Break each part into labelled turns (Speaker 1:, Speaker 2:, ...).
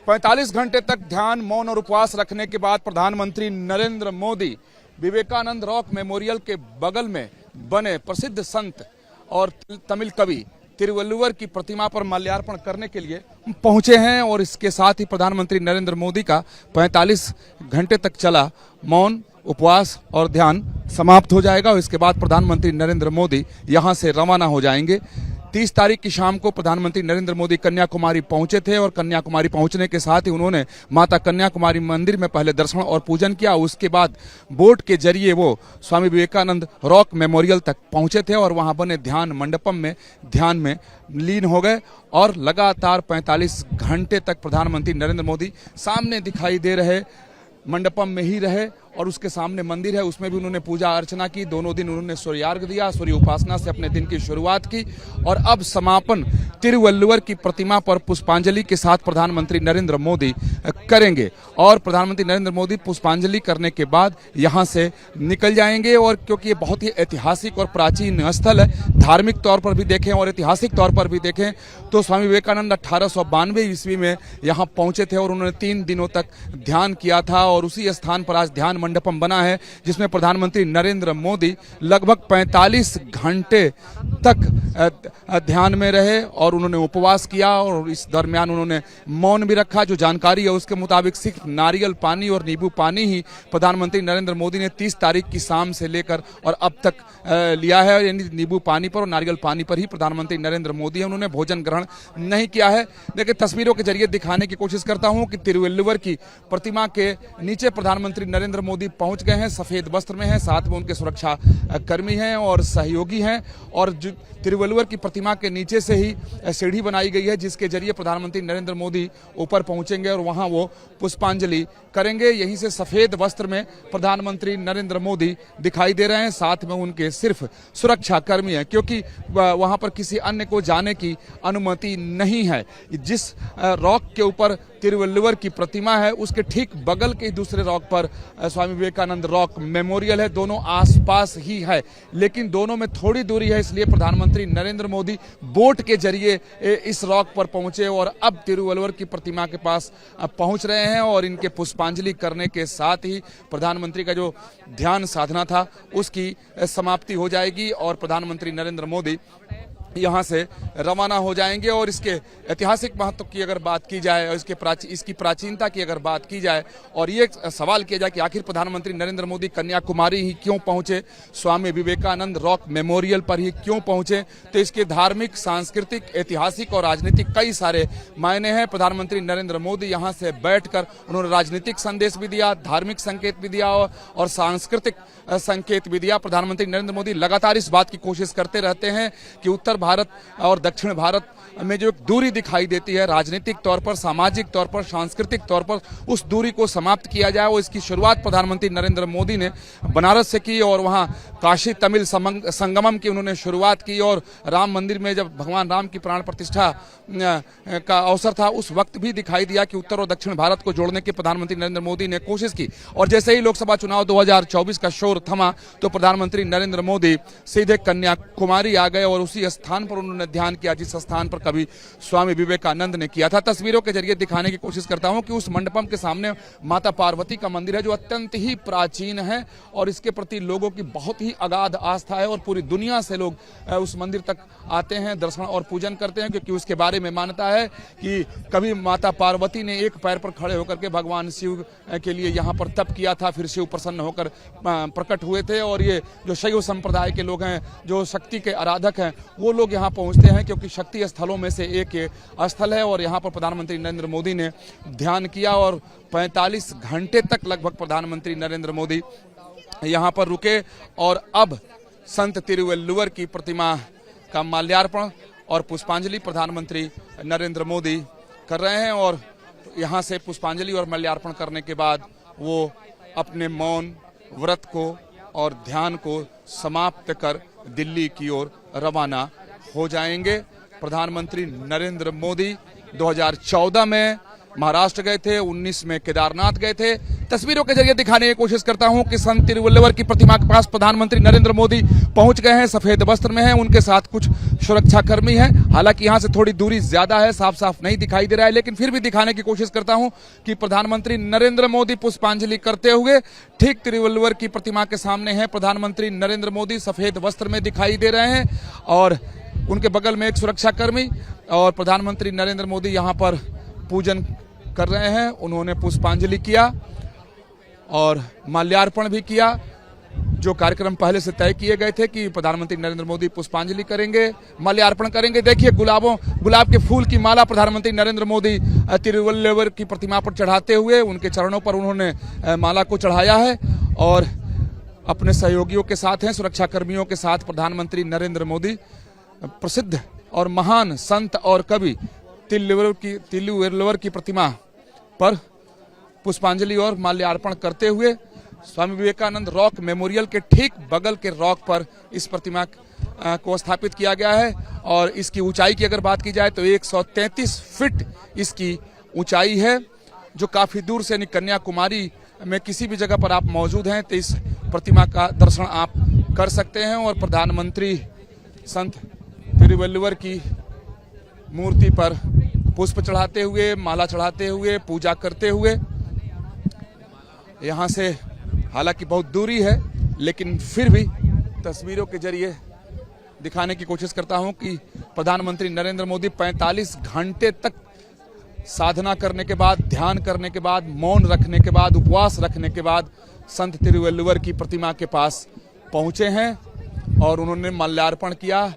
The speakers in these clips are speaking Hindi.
Speaker 1: 45 घंटे तक ध्यान, मौन और उपवास रखने के बाद प्रधानमंत्री नरेंद्र मोदी विवेकानंद रॉक मेमोरियल के बगल में बने प्रसिद्ध संत और तमिल कवि तिरुवल्लुवर की प्रतिमा पर माल्यार्पण करने के लिए पहुंचे हैं। और इसके साथ ही प्रधानमंत्री नरेंद्र मोदी का 45 घंटे तक चला मौन, उपवास और ध्यान समाप्त हो जाएगा और इसके बाद प्रधानमंत्री नरेंद्र मोदी यहां से रवाना हो जाएंगे। 30 तारीख की शाम को प्रधानमंत्री नरेंद्र मोदी कन्याकुमारी पहुंचे थे और कन्याकुमारी पहुंचने के साथ ही उन्होंने माता कन्याकुमारी मंदिर में पहले दर्शन और पूजन किया। उसके बाद बोट के जरिए वो स्वामी विवेकानंद रॉक मेमोरियल तक पहुंचे थे और वहां बने ध्यान मंडपम में ध्यान में लीन हो गए और लगातार 45 घंटे तक प्रधानमंत्री नरेंद्र मोदी सामने दिखाई दे रहे मंडपम में ही रहे और उसके सामने मंदिर है, उसमें भी उन्होंने पूजा अर्चना की। दोनों दिन उन्होंने सूर्यार्घ दिया, सूर्य उपासना से अपने दिन की शुरुआत की और अब समापन तिरुवल्लुवर की प्रतिमा पर पुष्पांजलि के साथ प्रधानमंत्री नरेंद्र मोदी करेंगे। और प्रधानमंत्री नरेंद्र मोदी पुष्पांजलि करने के बाद यहां से निकल जाएंगे। और क्योंकि ये बहुत ही ऐतिहासिक और प्राचीन स्थल है, धार्मिक तौर पर भी देखें और ऐतिहासिक तौर पर भी देखें तो स्वामी विवेकानंद 1892 ईस्वी में यहाँ पहुंचे थे और उन्होंने 3 दिनों तक ध्यान किया था। और उसी स्थान पर आज ध्यान मंडपम बना है जिसमें प्रधानमंत्री नरेंद्र मोदी लगभग 45 घंटे तक ध्यान में रहे और उन्होंने उपवास किया और इस दरमियान उन्होंने मौन भी रखा। जो जानकारी है उसके मुताबिक सिर्फ नारियल पानी और नींबू पानी ही प्रधानमंत्री नरेंद्र मोदी ने 30 तारीख की शाम से लेकर और अब तक लिया है। यानी नींबू पानी पर और नारियल पानी पर ही प्रधानमंत्री नरेंद्र मोदी है, उन्होंने भोजन ग्रहण नहीं किया है। देखिए, तस्वीरों के जरिए दिखाने की कोशिश करता हूं कि तिरुवल्लुवर की प्रतिमा के नीचे प्रधानमंत्री नरेंद्र मोदी पहुंच गए हैं, सफेद वस्त्र में हैं, साथ में उनके सुरक्षा कर्मी हैं और सहयोगी हैं। और तिरुवल्लुवर की प्रतिमा के नीचे से ही सीढ़ी बनाई गई है जिसके जरिए प्रधानमंत्री नरेंद्र मोदी ऊपर पहुंचेंगे और वहां वो पुष्पांजलि करेंगे। यहीं से सफेद वस्त्र में प्रधानमंत्री नरेंद्र मोदी दिखाई दे रहे हैं, साथ में उनके सिर्फ सुरक्षा कर्मी हैं क्योंकि वहां पर किसी अन्य को जाने की अनुमति नहीं है। जिस रॉक के ऊपर तिरुवल्लुवर की प्रतिमा है उसके ठीक बगल के दूसरे रॉक पर स्वामी विवेकानंद रॉक मेमोरियल है। दोनों आसपास ही है लेकिन दोनों में थोड़ी दूरी है, इसलिए प्रधानमंत्री नरेंद्र मोदी बोट के जरिए इस रॉक पर पहुंचे और अब तिरुवल्लुवर की प्रतिमा के पास पहुंच रहे हैं। और इनके पुष्पांजलि करने के साथ ही प्रधानमंत्री का जो ध्यान साधना था उसकी समाप्ति हो जाएगी और प्रधानमंत्री नरेंद्र मोदी यहाँ से रवाना हो जाएंगे। और इसके ऐतिहासिक महत्व की अगर बात की जाए और इसकी प्राचीनता की अगर बात की जाए और ये सवाल किया जाए कि आखिर प्रधानमंत्री नरेंद्र मोदी कन्याकुमारी ही क्यों पहुंचे, स्वामी विवेकानंद रॉक मेमोरियल पर ही क्यों पहुंचे, तो इसके धार्मिक, सांस्कृतिक, ऐतिहासिक और राजनीतिक कई सारे मायने हैं। प्रधानमंत्री नरेंद्र मोदी यहाँ से बैठकर उन्होंने राजनीतिक संदेश भी दिया, धार्मिक संकेत भी दिया और सांस्कृतिक संकेत भी दिया। प्रधानमंत्री नरेंद्र मोदी लगातार इस बात की कोशिश करते रहते हैं कि उत्तर भारत और दक्षिण भारत में जो एक दूरी दिखाई देती है राजनीतिक तौर पर, सामाजिक तौर पर, सांस्कृतिक तौर पर, उस दूरी को समाप्त किया जाए। और इसकी शुरुआत प्रधानमंत्री नरेंद्र मोदी ने बनारस से की और वहां काशी तमिल संगमम की उन्होंने शुरुआत की। और राम मंदिर में जब भगवान राम की प्राण प्रतिष्ठा का अवसर था उस वक्त भी दिखाई दिया कि उत्तर और दक्षिण भारत को जोड़ने की प्रधानमंत्री नरेंद्र मोदी ने कोशिश की। और जैसे ही लोकसभा चुनाव 2024 का शोर थमा तो प्रधानमंत्री नरेंद्र मोदी सीधे कन्याकुमारी आ गए और उसी स्थान पर उन्होंने ध्यान किया जिस स्थान पर कभी स्वामी विवेकानंद ने किया था। तस्वीरों के जरिए दिखाने की कोशिश करता हूं कि उस मंडपम के सामने माता पार्वती का मंदिर है जो अत्यंत ही प्राचीन है और इसके प्रति लोगों की बहुत ही अगाध आस्था है और पूरी दुनिया से लोग उस मंदिर तक आते हैं, दर्शन और पूजन करते हैं क्योंकि उसके बारे में मान्यता है कि कभी माता पार्वती ने एक पैर पर खड़े होकर के भगवान शिव के लिए यहाँ पर तप किया था, फिर शिव प्रसन्न होकर प्रकट हुए थे। और ये जो शैव संप्रदाय के लोग हैं, जो शक्ति के आराधक हैं, वो लोग यहाँ पहुंचते हैं क्योंकि शक्ति स्थलों में से एक स्थल है। और यहाँ पर प्रधानमंत्री नरेंद्र मोदी ने ध्यान किया और 45 घंटे तक लगभग प्रधानमंत्री नरेंद्र मोदी यहाँ पर रुके। और अब संत तिरुवल्लुवर की प्रतिमा का माल्यार्पण और पुष्पांजलि प्रधानमंत्री नरेंद्र मोदी कर रहे हैं। और यहाँ से पुष्पांजलि और माल्यार्पण करने के बाद वो अपने मौन, व्रत को और ध्यान को समाप्त कर दिल्ली की ओर रवाना हो जाएंगे। प्रधानमंत्री नरेंद्र मोदी 2014 में महाराष्ट्र गए थे, 19 में केदारनाथ गए थे, तस्वीरों के जरिए दिखाने की कोशिश करता हूं कि संत तिरुवल्लुवर की प्रतिमा के पास प्रधानमंत्री नरेंद्र मोदी पहुंच गए हैं। सफेद वस्त्र में हैं, उनके साथ कुछ सुरक्षा कर्मी हैं। हालांकि यहां से थोड़ी दूरी ज्यादा है, साफ साफ नहीं दिखाई दे रहा है, लेकिन फिर भी दिखाने की कोशिश करता हूं कि प्रधानमंत्री नरेंद्र मोदी पुष्पांजलि करते हुए ठीक तिरुवल्लुवर की प्रतिमा के सामने हैं। प्रधानमंत्री नरेंद्र मोदी सफेद वस्त्र में दिखाई दे रहे हैं और उनके बगल में एक सुरक्षा कर्मी और प्रधानमंत्री नरेंद्र मोदी यहां पर पूजन कर रहे हैं। उन्होंने पुष्पांजलि किया और माल्यार्पण भी किया। जो कार्यक्रम पहले से तय किए गए थे कि प्रधानमंत्री नरेंद्र मोदी पुष्पांजलि करेंगे, माल्यार्पण करेंगे। देखिए गुलाब के फूल की माला प्रधानमंत्री नरेंद्र मोदी तिरुवल्लुवर की प्रतिमा पर चढ़ाते हुए उनके चरणों पर उन्होंने माला को चढ़ाया है और अपने सहयोगियों के साथ हैं, सुरक्षा कर्मियों के साथ प्रधानमंत्री नरेंद्र मोदी प्रसिद्ध और महान संत और कवि तिरुवल्लुवर की प्रतिमा पर पुष्पांजलि और माल्यार्पण करते हुए स्वामी विवेकानंद रॉक मेमोरियल के ठीक बगल के रॉक पर इस प्रतिमा को स्थापित किया गया है। और इसकी ऊंचाई की अगर बात की जाए तो 133 फीट इसकी ऊंचाई है, जो काफी दूर से कन्याकुमारी में किसी भी जगह पर आप मौजूद हैं तो इस प्रतिमा का दर्शन आप कर सकते हैं। और प्रधानमंत्री संत तिरुवल्लुवर की मूर्ति पर पुष्प चढ़ाते हुए, माला चढ़ाते हुए, पूजा करते हुए यहाँ से हालांकि बहुत दूरी है, लेकिन फिर भी तस्वीरों के जरिए दिखाने की कोशिश करता हूं कि प्रधानमंत्री नरेंद्र मोदी 45 घंटे तक साधना करने के बाद, ध्यान करने के बाद, मौन रखने के बाद, उपवास रखने के बाद संत तिरुवल्लुवर की प्रतिमा के पास पहुंचे हैं और उन्होंने माल्यार्पण किया,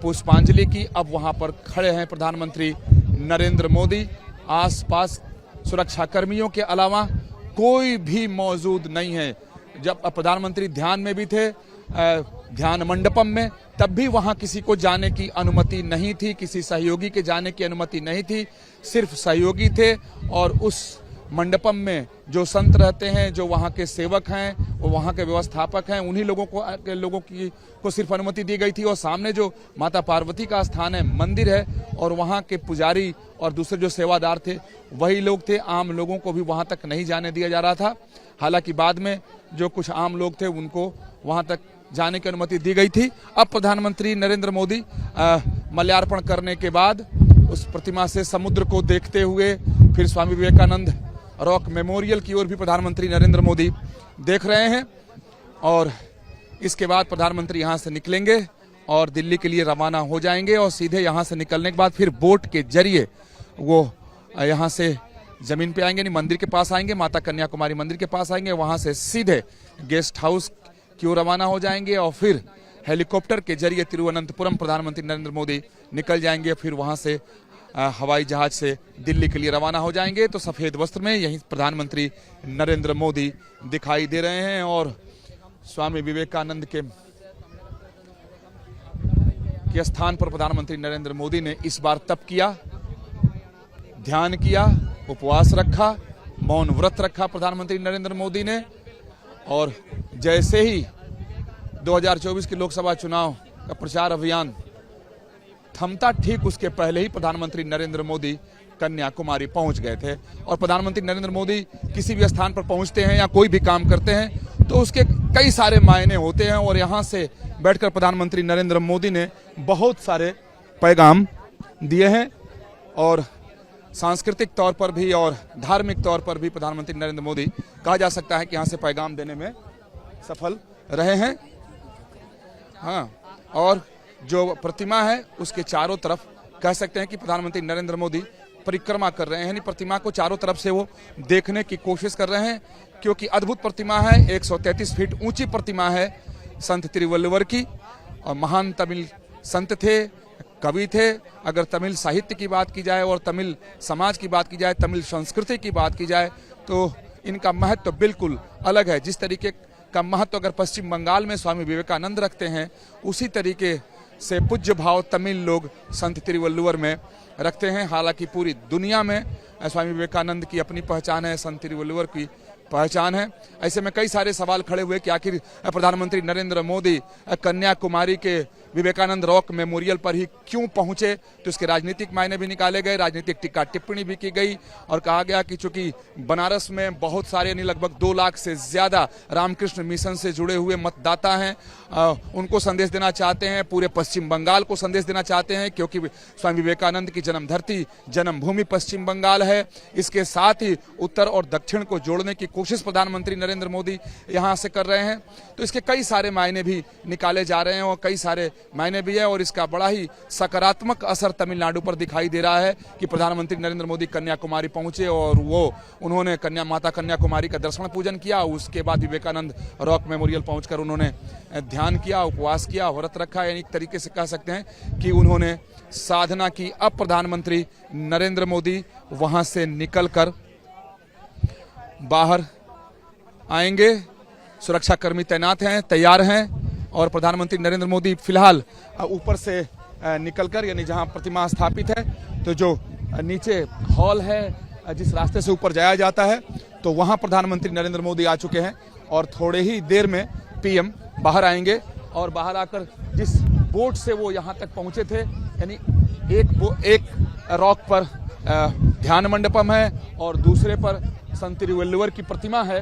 Speaker 1: पुष्पांजलि की। अब वहां पर खड़े हैं प्रधानमंत्री नरेंद्र मोदी। आसपास सुरक्षा कर्मियों के अलावा कोई भी मौजूद नहीं है। जब प्रधानमंत्री ध्यान में भी थे, ध्यान मंडपम में, तब भी वहां किसी को जाने की अनुमति नहीं थी, किसी सहयोगी के जाने की अनुमति नहीं थी। सिर्फ सहयोगी थे और उस मंडपम में जो संत रहते हैं, जो वहां के सेवक हैं, वो वहां के व्यवस्थापक हैं, उन्हीं लोगों को सिर्फ अनुमति दी गई थी। और सामने जो माता पार्वती का स्थान है, मंदिर है, और वहां के पुजारी और दूसरे जो सेवादार थे वही लोग थे। आम लोगों को भी वहां तक नहीं जाने दिया जा रहा था। हालांकि बाद में जो कुछ आम लोग थे उनको वहां तक जाने की अनुमति दी गई थी। अब प्रधानमंत्री नरेंद्र मोदी माल्यार्पण करने के बाद उस प्रतिमा से समुद्र को देखते हुए फिर स्वामी विवेकानंद रॉक मेमोरियल की ओर भी प्रधानमंत्री नरेंद्र मोदी देख रहे हैं। और इसके बाद प्रधानमंत्री यहां से निकलेंगे और दिल्ली के लिए रवाना हो जाएंगे और सीधे यहां से निकलने के बाद फिर बोट के जरिए वो यहां से जमीन पे आएंगे, नहीं मंदिर के पास आएंगे, माता कन्याकुमारी मंदिर के पास आएंगे। वहां से सीधे गेस्ट हाउस की ओर रवाना हो जाएंगे और फिर हेलीकॉप्टर के जरिए तिरुवनंतपुरम प्रधानमंत्री नरेंद्र मोदी निकल जाएंगे। फिर वहां से हवाई जहाज से दिल्ली के लिए रवाना हो जाएंगे। तो सफेद वस्त्र में यही प्रधानमंत्री नरेंद्र मोदी दिखाई दे रहे हैं और स्वामी विवेकानंद के स्थान पर प्रधानमंत्री नरेंद्र मोदी ने इस बार तप किया, ध्यान किया, उपवास रखा, मौन व्रत रखा प्रधानमंत्री नरेंद्र मोदी ने। और जैसे ही 2024 के लोकसभा चुनाव का प्रचार अभियान थमता, ठीक उसके पहले ही प्रधानमंत्री नरेंद्र मोदी कन्याकुमारी पहुंच गए थे। और प्रधानमंत्री नरेंद्र मोदी किसी भी स्थान पर पहुंचते हैं या कोई भी काम करते हैं तो उसके कई सारे मायने होते हैं। और यहां से बैठकर प्रधानमंत्री नरेंद्र मोदी ने बहुत सारे पैगाम दिए हैं और सांस्कृतिक तौर पर भी और धार्मिक तौर पर भी प्रधानमंत्री नरेंद्र मोदी कहा जा सकता है कि यहां से पैगाम देने में सफल रहे हैं। हाँ, और जो प्रतिमा है उसके चारों तरफ कह सकते हैं कि प्रधानमंत्री नरेंद्र मोदी परिक्रमा कर रहे हैं, प्रतिमा को चारों तरफ से वो देखने की कोशिश कर रहे हैं, क्योंकि अद्भुत प्रतिमा है। 133 फीट ऊंची प्रतिमा है संत तिरुवल्लुवर की। और महान तमिल संत थे, कवि थे। अगर तमिल साहित्य की बात की जाए और तमिल समाज की बात की जाए, तमिल संस्कृति की बात की जाए, तो इनका महत्व बिल्कुल अलग है। जिस तरीके का महत्व अगर पश्चिम बंगाल में स्वामी विवेकानंद रखते हैं, उसी तरीके से पूज्य भाव तमिल लोग संत तिरुवल्लुवर में रखते हैं। हालांकि पूरी दुनिया में स्वामी विवेकानंद की अपनी पहचान है, संत तिरुवल्लुवर की पहचान है। ऐसे में कई सारे सवाल खड़े हुए कि आखिर प्रधानमंत्री नरेंद्र मोदी कन्याकुमारी के विवेकानंद रॉक मेमोरियल पर ही क्यों पहुंचे, तो इसके राजनीतिक मायने भी निकाले गए, राजनीतिक टीका टिप्पणी भी की गई और कहा गया कि चूंकि बनारस में बहुत सारे यानी लगभग 2 लाख से ज्यादा रामकृष्ण मिशन से जुड़े हुए मतदाता हैं, उनको संदेश देना चाहते हैं, पूरे पश्चिम बंगाल को संदेश देना चाहते हैं, क्योंकि स्वामी विवेकानंद की जन्म धरती जन्मभूमि पश्चिम बंगाल है। इसके साथ ही उत्तर और दक्षिण को जोड़ने की कोशिश प्रधानमंत्री नरेंद्र मोदी यहां से कर रहे हैं, तो इसके कई सारे मायने भी निकाले जा रहे हैं और कई सारे मायने भी है और इसका बड़ा ही सकारात्मक असर तमिलनाडु पर दिखाई दे रहा है कि प्रधानमंत्री नरेंद्र मोदी कन्याकुमारी पहुंचे और उन्होंने माता कन्याकुमारी का दर्शन पूजन किया। उसके बाद विवेकानंद रॉक मेमोरियल पहुंचकर उन्होंने ध्यान किया, उपवास किया, व्रत रखा, यानी एक तरीके से कह सकते हैं कि उन्होंने साधना की। अब प्रधानमंत्री नरेंद्र मोदी वहां से निकलकर बाहर आएंगे, सुरक्षाकर्मी तैनात हैं, तैयार हैं और प्रधानमंत्री नरेंद्र मोदी फिलहाल ऊपर से निकलकर यानी जहां प्रतिमा स्थापित है, तो जो नीचे हॉल है जिस रास्ते से ऊपर जाया जाता है, तो वहां प्रधानमंत्री नरेंद्र मोदी आ चुके हैं और थोड़े ही देर में पीएम बाहर आएंगे और बाहर आकर जिस बोट से वो यहां तक पहुंचे थे, यानी एक रॉक पर ध्यान मंडपम है और दूसरे पर संत तिरुवल्लुवर की प्रतिमा है,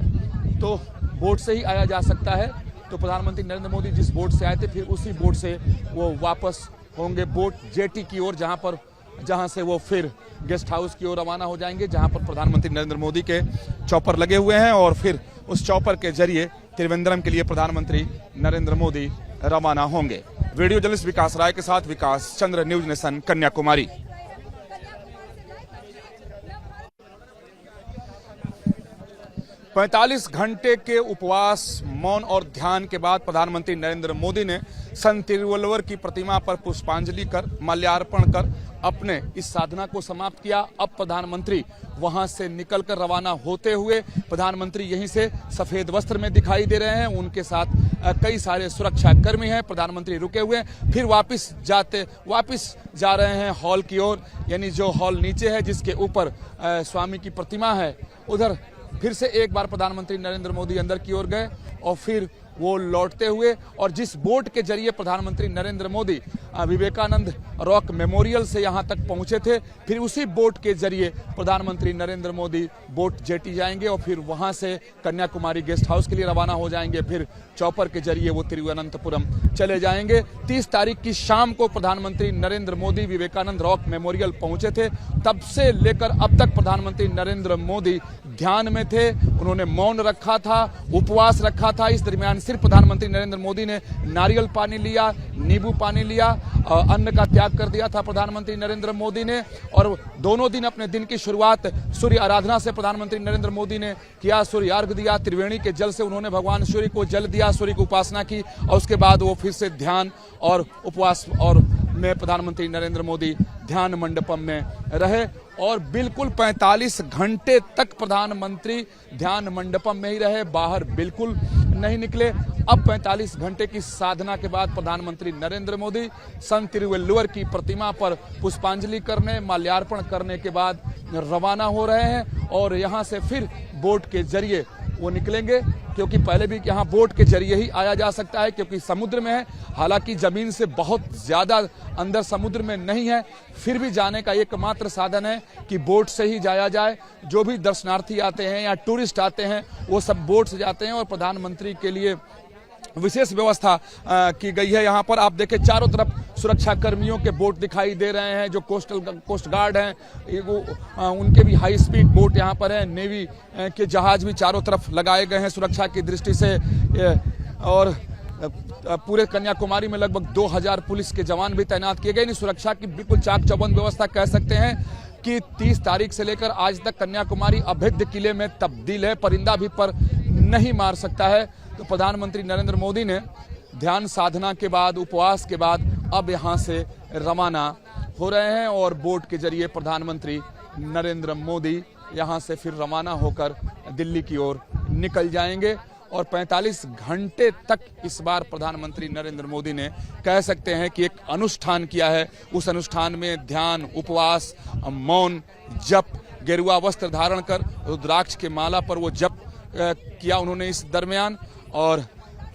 Speaker 1: तो बोट से ही आया जा सकता है। तो प्रधानमंत्री नरेंद्र मोदी जिस बोट से आए थे फिर उसी बोट से वो वापस होंगे बोट जेटी की ओर, जहां से वो फिर गेस्ट हाउस की ओर रवाना हो जाएंगे, जहां पर प्रधानमंत्री नरेंद्र मोदी के चॉपर लगे हुए हैं और फिर उस चॉपर के जरिए त्रिवेंद्रम के लिए प्रधानमंत्री नरेंद्र मोदी रवाना होंगे। वीडियो जर्नलिस्ट विकास राय के साथ विकास चंद्र, न्यूज नेशन, कन्याकुमारी। 45 घंटे के उपवास, मौन और ध्यान के बाद प्रधानमंत्री नरेंद्र मोदी ने संत तिरुवल्लुवर की प्रतिमा पर पुष्पांजलि कर माल्यार्पण कर अपने इस साधना को समाप्त किया। अब प्रधानमंत्री वहां से निकलकर रवाना होते हुए प्रधानमंत्री यहीं से सफेद वस्त्र में दिखाई दे रहे हैं, उनके साथ कई सारे सुरक्षा कर्मी हैं। प्रधानमंत्री रुके हुए हैं, फिर वापस जा रहे हैं हॉल की ओर, यानी जो हॉल नीचे है जिसके ऊपर स्वामी की प्रतिमा है, उधर फिर से एक बार प्रधानमंत्री नरेंद्र मोदी अंदर की ओर गए और फिर वो लौटते हुए और जिस बोट के जरिए प्रधानमंत्री नरेंद्र मोदी विवेकानंद रॉक मेमोरियल से यहां तक पहुंचे थे, फिर उसी बोट के जरिए प्रधानमंत्री नरेंद्र मोदी बोट जेटी जाएंगे और फिर वहां से कन्याकुमारी गेस्ट हाउस के लिए रवाना हो जाएंगे। फिर चॉपर के जरिए वो तिरुवनंतपुरम चले जाएंगे। 30 तारीख की शाम को प्रधानमंत्री नरेंद्र मोदी विवेकानंद रॉक मेमोरियल पहुंचे थे। तब से लेकर अब तक प्रधानमंत्री नरेंद्र मोदी ध्यान में थे, उन्होंने मौन रखा था, उपवास रखा था। इस दरमियान सिर्फ प्रधानमंत्री नरेंद्र मोदी ने नारियल पानी लिया, नींबू पानी लिया, अन्न का त्याग कर दिया था प्रधानमंत्री नरेंद्र मोदी ने। और दोनों दिन अपने दिन की शुरुआत सूर्य आराधना से प्रधानमंत्री नरेंद्र मोदी ने किया, सूर्य अर्घ दिया, त्रिवेणी के जल से उन्होंने भगवान सूर्य को जल दिया, सूर्य की उपासना की और उसके बाद वो फिर से ध्यान और उपवास और में प्रधानमंत्री नरेंद्र मोदी ध्यान मंडपम में रहे और बिल्कुल 45 घंटे तक प्रधानमंत्री ध्यान मंडपम में ही रहे, बाहर बिल्कुल नहीं निकले। अब 45 घंटे की साधना के बाद प्रधानमंत्री नरेंद्र मोदी संत तिरुवल्लुवर की प्रतिमा पर पुष्पांजलि करने, माल्यार्पण करने के बाद रवाना हो रहे हैं और यहां से फिर बोट के जरिए वो निकलेंगे, क्योंकि पहले भी यहाँ बोट के जरिए ही आया जा सकता है क्योंकि समुद्र में है, हालांकि जमीन से बहुत ज्यादा अंदर समुद्र में नहीं है, फिर भी जाने का एकमात्र साधन है कि बोट से ही जाया जाए। जो भी दर्शनार्थी आते हैं या टूरिस्ट आते हैं वो सब बोट से जाते हैं और प्रधानमंत्री के लिए विशेष व्यवस्था की गई है। यहाँ पर आप देखें चारों तरफ सुरक्षा कर्मियों के बोट दिखाई दे रहे हैं, जो कोस्ट गार्ड हैं उनके भी हाई स्पीड बोट यहाँ पर है, नेवी के जहाज भी चारों तरफ लगाए गए हैं सुरक्षा की दृष्टि से। और पूरे कन्याकुमारी में लगभग 2000 पुलिस के जवान भी तैनात किए गए। सुरक्षा की बिल्कुल चाक चौबंद व्यवस्था कह सकते हैं कि 30 तारीख से लेकर आज तक कन्याकुमारी अभेद्य किले में तब्दील है, परिंदा भी पर नहीं मार सकता है। तो प्रधानमंत्री नरेंद्र मोदी ने ध्यान साधना के बाद, उपवास के बाद अब यहां से रवाना हो रहे हैं और बोट के जरिए प्रधानमंत्री नरेंद्र मोदी यहां से फिर रवाना होकर दिल्ली की ओर निकल जाएंगे। और 45 घंटे तक इस बार प्रधानमंत्री नरेंद्र मोदी ने कह सकते हैं कि एक अनुष्ठान किया है। उस अनुष्ठान में ध्यान, उपवास, मौन, जप, गेरुआ वस्त्र धारण कर रुद्राक्ष के माला पर वो जप किया उन्होंने इस दरमियान और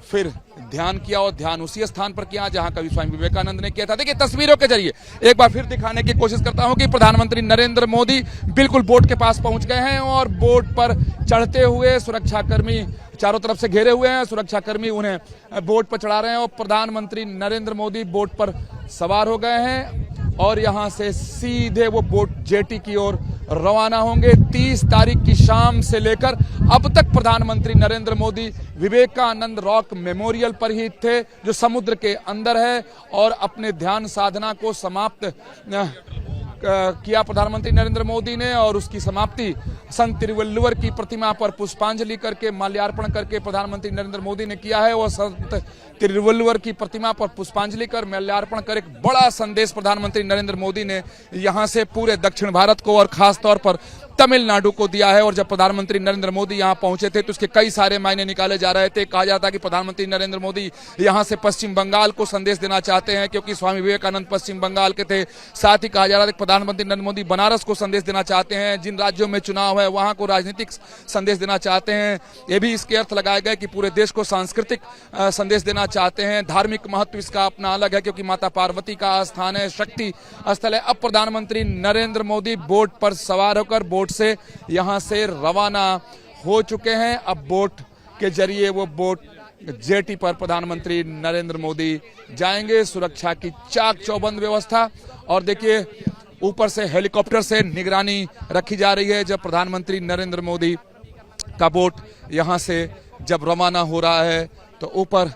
Speaker 1: फिर ध्यान किया और ध्यान उसी स्थान पर किया जहां कवि स्वामी विवेकानंद ने किया था। देखिए तस्वीरों के जरिए एक बार फिर दिखाने की कोशिश करता हूं कि प्रधानमंत्री नरेंद्र मोदी बिल्कुल बोट के पास पहुंच गए हैं और बोट पर चढ़ते हुए सुरक्षाकर्मी चारों तरफ से घेरे हुए हैं, सुरक्षाकर्मी उन्हें बोट पर चढ़ा रहे हैं और प्रधानमंत्री नरेंद्र मोदी बोट पर सवार हो गए हैं और यहां से सीधे वो बोट जेटी की ओर रवाना होंगे। 30 तारीख की शाम से लेकर अब तक प्रधानमंत्री नरेंद्र मोदी विवेकानंद रॉक मेमोरियल पर ही थे, जो समुद्र के अंदर है, और अपने ध्यान साधना को समाप्त किया प्रधानमंत्री नरेंद्र मोदी ने। और उसकी समाप्ति संत तिरुवल्लुवर की प्रतिमा पर पुष्पांजलि करके, माल्यार्पण करके प्रधानमंत्री नरेंद्र मोदी ने किया है। और संत तिरुवल्लुवर की प्रतिमा पर पुष्पांजलि कर माल्यार्पण कर एक बड़ा संदेश प्रधानमंत्री नरेंद्र मोदी ने यहां से पूरे दक्षिण भारत को और खास तौर पर तमिलनाडु को दिया है। और जब प्रधानमंत्री नरेंद्र मोदी यहां पहुंचे थे तो उसके कई सारे मायने निकाले जा रहे थे। कहा जाता है कि प्रधानमंत्री नरेंद्र मोदी यहां से पश्चिम बंगाल को संदेश देना चाहते हैं, क्योंकि स्वामी विवेकानंद पश्चिम बंगाल के थे। साथ ही कहा जा रहा था कि प्रधानमंत्री नरेंद्र मोदी बनारस को संदेश देना चाहते हैं, जिन राज्यों में चुनाव है वहां को राजनीतिक संदेश देना चाहते हैं। ये भी इसके अर्थ लगाए गए कि पूरे देश को सांस्कृतिक संदेश देना चाहते हैं। धार्मिक महत्व इसका अपना अलग है, क्योंकि माता पार्वती का स्थान है, शक्ति स्थल है। अब प्रधानमंत्री नरेंद्र मोदी बोट पर सवार होकर बोट से यहां से रवाना हो चुके हैं। अब बोट के जरिए वो बोट जेटी पर प्रधानमंत्री नरेंद्र मोदी जाएंगे। सुरक्षा की चाक चौबंद व्यवस्था, और देखिए ऊपर से हेलीकॉप्टर से निगरानी रखी जा रही है। जब प्रधानमंत्री नरेंद्र मोदी का बोट यहां से जब रवाना हो रहा है तो ऊपर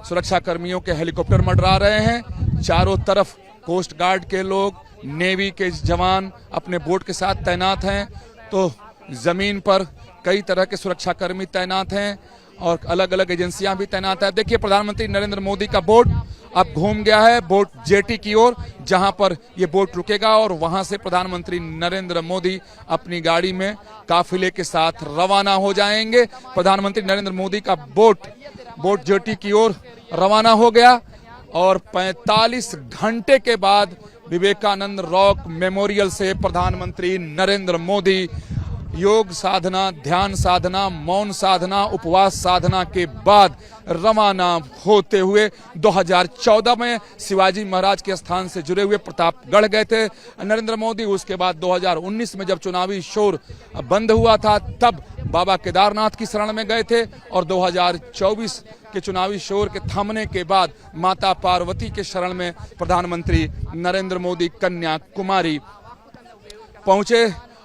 Speaker 1: सुरक्षा कर्मियों के हेलीकॉप्टर मंडरा रहे हैं। चारों तरफ कोस्ट गार्ड के लोग, नेवी के जवान अपने बोट के साथ तैनात हैं, तो जमीन पर कई तरह के सुरक्षाकर्मी तैनात हैं और अलग अलग एजेंसियां भी तैनात है। देखिए प्रधानमंत्री नरेंद्र मोदी का बोट अब घूम गया है बोट जेटी की ओर, जहां पर ये बोट रुकेगा और वहां से प्रधानमंत्री नरेंद्र मोदी अपनी गाड़ी में काफिले के साथ रवाना हो जाएंगे। प्रधानमंत्री नरेंद्र मोदी का बोट जेटी की ओर रवाना हो गया और 45 घंटे के बाद विवेकानंद रॉक मेमोरियल से प्रधानमंत्री नरेंद्र मोदी योग साधना, ध्यान साधना, मौन साधना, उपवास साधना के बाद रवाना होते हुए 2014 में शिवाजी महाराज के स्थान से जुड़े हुए प्रतापगढ़ गए थे नरेंद्र मोदी। उसके बाद 2019 में जब चुनावी शोर बंद हुआ था तब बाबा केदारनाथ की शरण में गए थे, और 2024 के चुनावी शोर के थमने के बाद माता पार्वती के शरण में प्रधानमंत्री नरेंद्र मोदी कन्याकुमारी पहुंचे।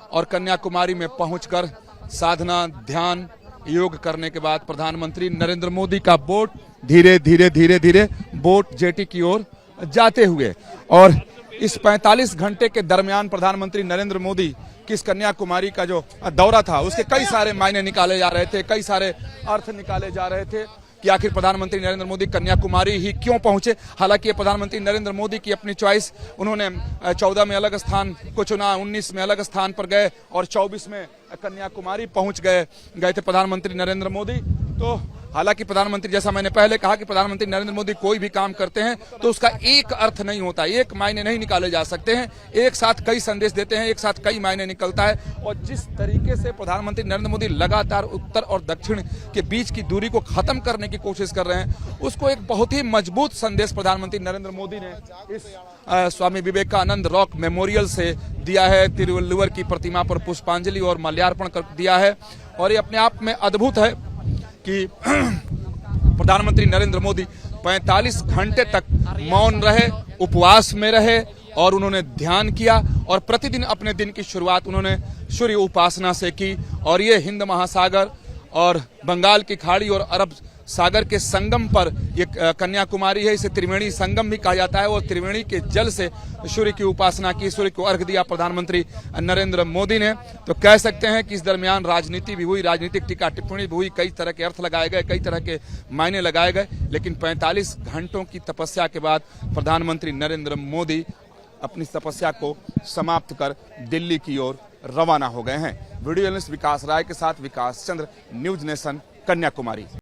Speaker 1: और कन्याकुमारी में पहुंचकर साधना, ध्यान, योग करने के बाद प्रधानमंत्री नरेंद्र मोदी का बोट धीरे धीरे बोट जेटी की ओर जाते हुए, और इस 45 घंटे के दरमियान प्रधानमंत्री नरेंद्र मोदी की इस कन्याकुमारी का जो दौरा था उसके कई सारे मायने निकाले जा रहे थे, कई सारे अर्थ निकाले जा रहे थे कि आखिर प्रधानमंत्री नरेंद्र मोदी कन्याकुमारी ही क्यों पहुंचे। हालांकि प्रधानमंत्री नरेंद्र मोदी की अपनी चॉइस, उन्होंने 14 में अलग स्थान को चुना, 19 में अलग स्थान पर गए और 24 में कन्याकुमारी पहुंच गए थे प्रधानमंत्री नरेंद्र मोदी। तो हालांकि प्रधानमंत्री, जैसा मैंने पहले कहा कि प्रधानमंत्री नरेंद्र मोदी कोई भी काम करते हैं तो उसका एक अर्थ नहीं होता, एक मायने नहीं निकाले जा सकते हैं, एक साथ कई संदेश देते हैं, एक साथ कई मायने निकलता है। और जिस तरीके से प्रधानमंत्री नरेंद्र मोदी लगातार उत्तर और दक्षिण के बीच की दूरी को खत्म करने की कोशिश कर रहे हैं, उसको एक बहुत ही मजबूत संदेश प्रधानमंत्री नरेंद्र मोदी ने इस स्वामी विवेकानंद रॉक मेमोरियल से दिया है। तिरुवल्लुवर की प्रतिमा पर पुष्पांजलि और माल्यार्पण कर दिया है, और ये अपने आप में अद्भुत है कि प्रधानमंत्री नरेंद्र मोदी 45 घंटे तक मौन रहे, उपवास में रहे, और उन्होंने ध्यान किया और प्रतिदिन अपने दिन की शुरुआत उन्होंने सूर्य उपासना से की। और ये हिंद महासागर और बंगाल की खाड़ी और अरब सागर के संगम पर ये कन्याकुमारी है, इसे त्रिवेणी संगम भी कहा जाता है। और त्रिवेणी के जल से सूर्य की उपासना की, सूर्य को अर्घ दिया प्रधानमंत्री नरेंद्र मोदी ने। तो कह सकते हैं कि इस दरमियान राजनीति भी हुई, राजनीतिक टीका टिप्पणी भी हुई, कई तरह के अर्थ लगाए गए, कई तरह के मायने लगाए गए, लेकिन 45 घंटों की तपस्या के बाद प्रधानमंत्री नरेंद्र मोदी अपनी तपस्या को समाप्त कर दिल्ली की ओर रवाना हो गए हैं। वीडियो जर्नलिस्ट विकास राय के साथ विकास चंद्र, न्यूज नेशन, कन्याकुमारी।